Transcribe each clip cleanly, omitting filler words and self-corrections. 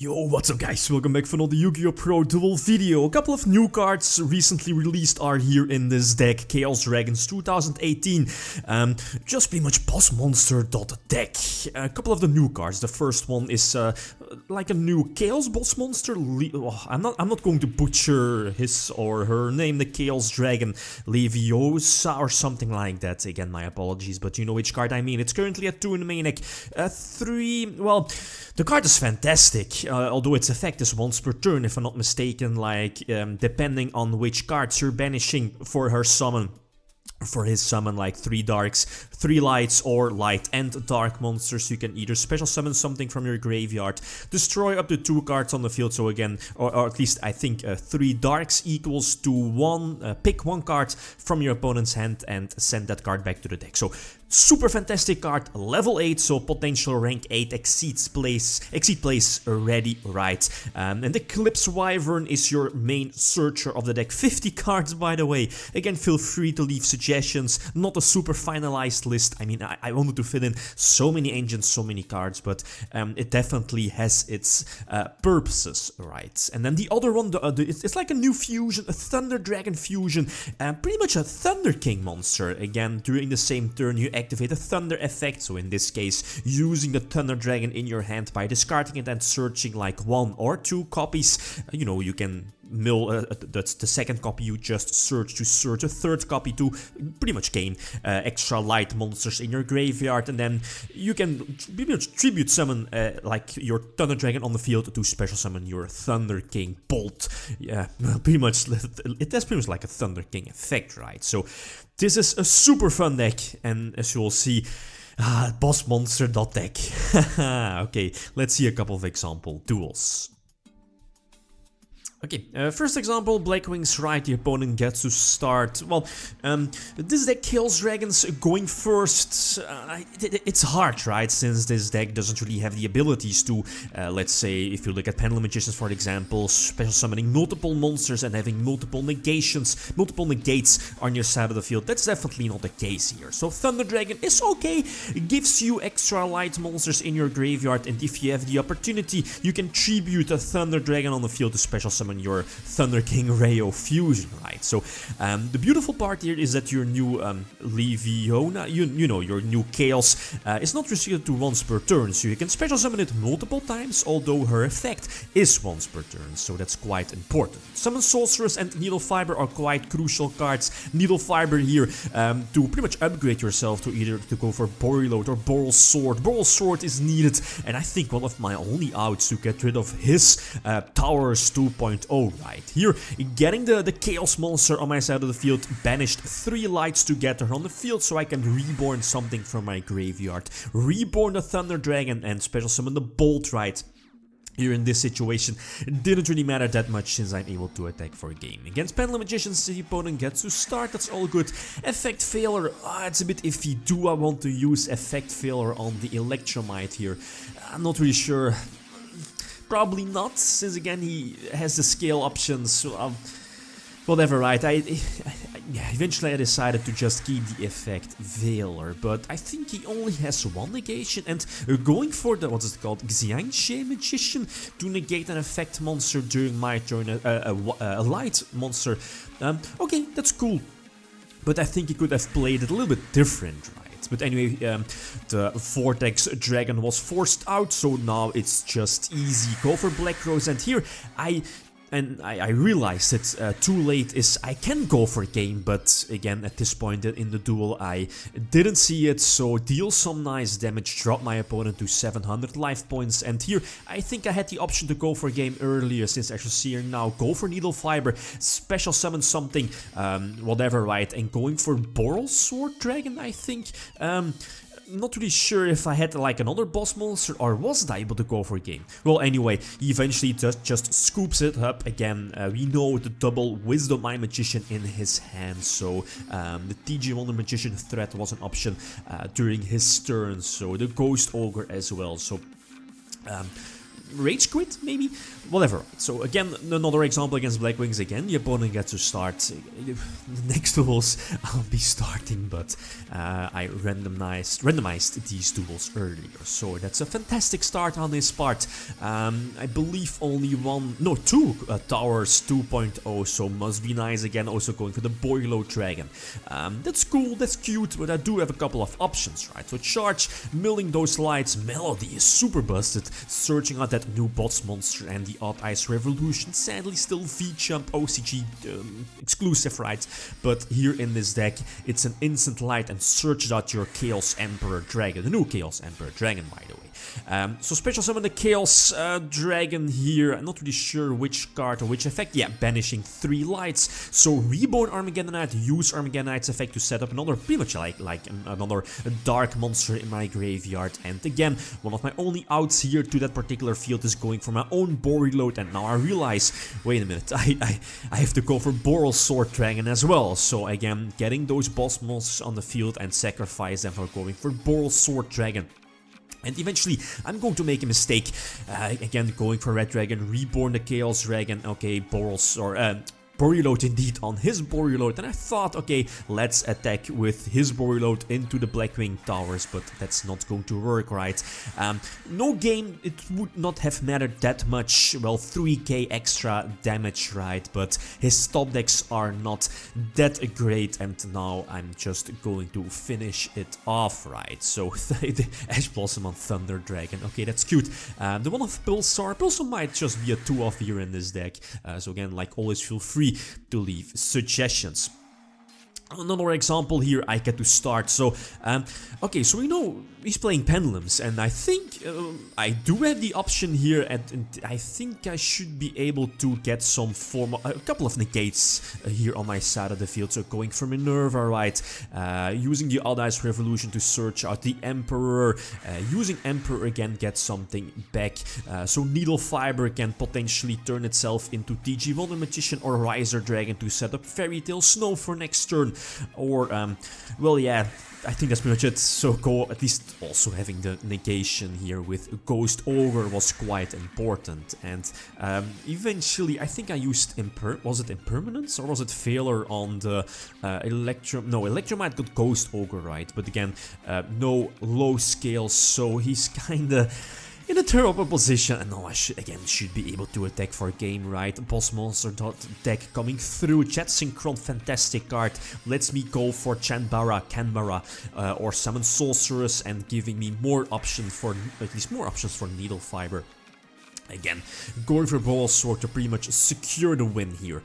Yo, what's up guys, welcome back for another YgoPro duel video. A couple of new cards recently released are here in this deck, Chaos Dragons 2018. Just pretty much boss monster deck. A couple of the new cards. The first one is like a new Chaos boss monster. I'm not going to butcher his or her name, the Chaos Dragon Levionia or something like that. Again, my apologies, but you know which card I mean. It's currently at 2 in the main deck. 3, well, the card is fantastic. Although its effect is once per turn, if I'm not mistaken, like depending on which cards you're banishing for her summon. For his summon, like 3 darks, 3 lights, or light and dark monsters, you can either special summon something from your graveyard, destroy up to 2 cards on the field, so again, or at least I think 3 darks equals to 1, pick 1 card from your opponent's hand and send that card back to the deck. So, super fantastic card, level 8, so potential rank 8, exceed place ready, right. And the Eclipse Wyvern is your main searcher of the deck, 50 cards by the way. Again, feel free to leave suggestions, not a super finalized list. I mean, I wanted to fit in so many engines, so many cards, but it definitely has its purposes, right. And then the other one, it's like a new fusion, a Thunder Dragon fusion, pretty much a Thunder King monster. Again, during the same turn you activate a Thunder effect, so in this case using the Thunder Dragon in your hand by discarding it and searching like 1 or 2 copies. You know, you can mill that's the second copy you just search to search a third copy to pretty much gain extra light monsters in your graveyard, and then you can pretty much tribute summon like your Thunder Dragon on the field to special summon your Thunder King Bolt. Yeah, pretty much it has pretty much like a Thunder King effect, right? So this is a super fun deck, and as you will see, boss monster deck. Okay, let's see a couple of example duels. Okay, first example, Blackwing's right, the opponent gets to start. Well, this deck kills dragons going first. It's hard, right, since this deck doesn't really have the abilities to, let's say, if you look at Pendulum Magicians for example, special summoning multiple monsters and having multiple negates on your side of the field. That's definitely not the case here. So Thunder Dragon is okay, it gives you extra light monsters in your graveyard, and if you have the opportunity, you can tribute a Thunder Dragon on the field to special summon your Thunder King Rayo fusion, right? So the beautiful part here is that your new Levionia, you know, your new Chaos is not restricted to once per turn, so you can special summon it multiple times, although her effect is once per turn, so that's quite important. Summon Sorceress and Needle Fiber are quite crucial cards. Needle Fiber here to pretty much upgrade yourself to either to go for Boreload or Boral Sword. Boral Sword is needed, and I think one of my only outs to get rid of his Towers 2.0. Right, here getting the Chaos monster on my side of the field, banished 3 lights together on the field so I can reborn something from my graveyard, reborn the Thunder Dragon and special summon the Bolt, right. Here in this situation, it didn't really matter that much since I'm able to attack for a game. Against Pendulum Magicians, the opponent gets to start, that's all good. Effect Failure, it's a bit iffy. Do I want to use Effect Failure on the ElectricMudkip here? I'm not really sure. Probably not, since again he has the scale options, so whatever, right. Eventually I decided to just keep the Effect Veiler, but I think he only has 1 negation, and going for the, what's it called, Xiangxie Magician to negate an effect monster during my turn, a light monster. Okay, that's cool, but I think he could have played it a little bit different, right. But anyway, the Vortex Dragon was forced out, so now it's just easy. Go for Black Rose, and here I realized that too late is I can go for game, but again at this point in the duel I didn't see it, so deal some nice damage, drop my opponent to 700 life points, and here I think I had the option to go for game earlier, since I should see here now, go for Needle Fiber, special summon something, whatever, right, and going for Boral Sword Dragon, I think. Not really sure if I had like another boss monster or wasn't I able to go for a game. Well, anyway, he eventually just scoops it up again. We know the double Wisdom Eye Magician in his hand, so the TG Wonder Magician threat was an option during his turn, so the Ghost Ogre as well. So Rage Quit, maybe? Whatever. So again, another example against Blackwings. Again, the opponent gets to start. The next duels I'll be starting, but I randomized these duels earlier. So that's a fantastic start on his part. I believe only two towers 2.0, so must be nice again. Also going for the Boilo Dragon. That's cool, that's cute, but I do have a couple of options, right? So charge, milling those lights. Melody is super busted, searching out that new boss monster, and the Odd Ice Revolution, sadly still V-Jump OCG exclusive, right? But here in this deck, it's an instant light and searches out your Chaos Emperor Dragon, the new Chaos Emperor Dragon, by the way. So special summon the Chaos Dragon here. I'm not really sure which card or which effect. Yeah, banishing 3 lights. So Reborn Armageddonite, use Armageddonite's effect to set up another, pretty much like another dark monster in my graveyard. And again, one of my only outs here to that particular field is going for my own Boreload. And now I realize, wait a minute, I have to go for Boral Sword Dragon as well. So again, getting those boss monsters on the field and sacrifice them for going for Boral Sword Dragon. And eventually, I'm going to make a mistake. Again, going for Red Dragon, Reborn the Chaos Dragon. Okay, Boreload indeed on his Boreload, and I thought, okay, let's attack with his Boreload into the Blackwing towers, but that's not going to work, right? No game, it would not have mattered that much. Well, 3k extra damage, right? But his top decks are not that great, and now I'm just going to finish it off, right? So the Ash Blossom on Thunder Dragon, okay, that's cute. The one of Pulsar might just be a 2-off here in this deck. So again, like always, feel free to leave suggestions. Another example here I get to start. So, okay, so we know he's playing Pendulums, and I think I do have the option here, and I think I should be able to get some form of, a couple of negates here on my side of the field. So going for Minerva, right? Using the Odd Ice Revolution to search out the Emperor. Using Emperor again, get something back. So Needle Fiber can potentially turn itself into TG Wonder Magician or Riser Dragon to set up Fairy Tail Snow for next turn. Or, well, yeah, I think that's pretty much it. So go, at least also having the negation here with Ghost Ogre was quite important. And eventually, I think I used was it Impermanence or was it Failure on the Electromite got Ghost Ogre, right? But again, no low scales, so he's kinda in a terrible position, and now I should be able to attack for a game, right? Boss monster deck coming through. Jet Synchron, fantastic card. Lets me go for Canberra, or Summon Sorceress, and giving me more options for, at least more options for Needle Fiber. Again, going for Boral Sword to pretty much secure the win here.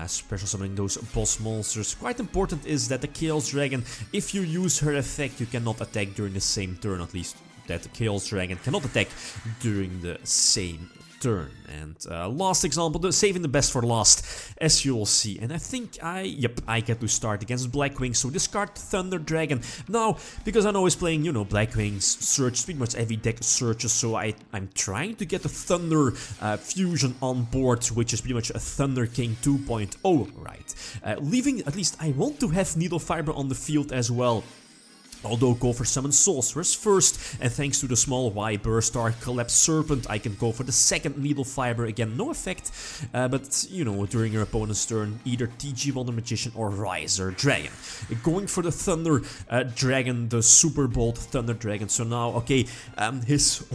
Special summoning those boss monsters. Quite important is that the Chaos Dragon, if you use her effect, you cannot attack during the same turn, at least. That the Chaos Dragon cannot attack during the same turn. And last example, saving the best for last, as you will see. And I think I get to start against Blackwing, so discard Thunder Dragon. Now, because I know he's playing, you know, Blackwings, search, pretty much every deck searches, so I'm trying to get the Thunder fusion on board, which is pretty much a Thunder King 2.0, right? Leaving, at least I want to have Needle Fiber on the field as well. Although go for Summon Sorceress first, and thanks to the small Y Burst Dark Collapse Serpent, I can go for the second Needle Fiber. Again, no effect, but you know, during your opponent's turn, either TG Wonder Magician or Riser Dragon. Going for the Thunder Dragon, the Superbolt Thunder Dragon. So now, okay, his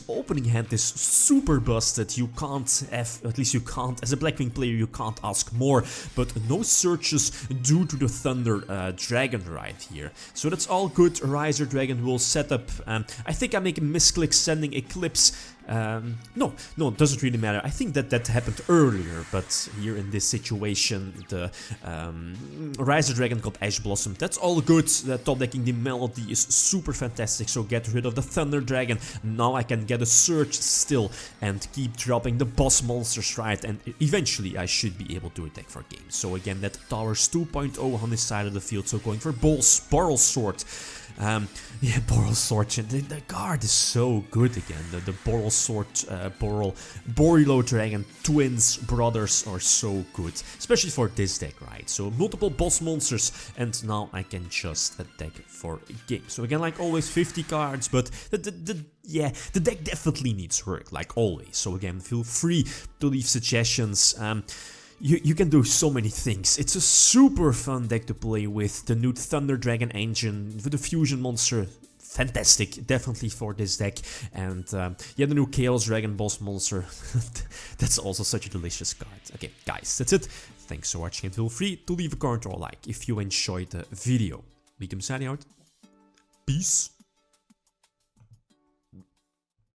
opening hand is super busted. You can't have, at least you can't, as a Blackwing player, you can't ask more, but no searches due to the Thunder Dragon right here. So that's all good. Riser Dragon will set up, I think I make a misclick sending Eclipse. No, it doesn't really matter. I think that happened earlier, but here in this situation, the Riser Dragon got Ash Blossom. That's all good. Top decking the Melody is super fantastic, so get rid of the Thunder Dragon. Now I can get a Surge still and keep dropping the boss monsters, right? And eventually I should be able to attack for games. So again, that Towers 2.0 on this side of the field, so going for Boral Sword. Yeah, Boral Sword, the card is so good again, the Boral Primal Sword Boral, Borilo Dragon, Twins, Brothers are so good, especially for this deck, right? So multiple boss monsters, and now I can just attack for a game. So again, like always, 50 cards, but yeah, the deck definitely needs work, like always. So again, feel free to leave suggestions. You can do so many things. It's a super fun deck to play with. The new Thunder Dragon engine, with the fusion monster, fantastic, definitely for this deck. And yeah, the new Chaos Dragon boss monster, that's also such a delicious card. Okay, guys, that's it. Thanks for watching, and feel free to leave a comment or a like if you enjoyed the video. Lithium signing out. Peace.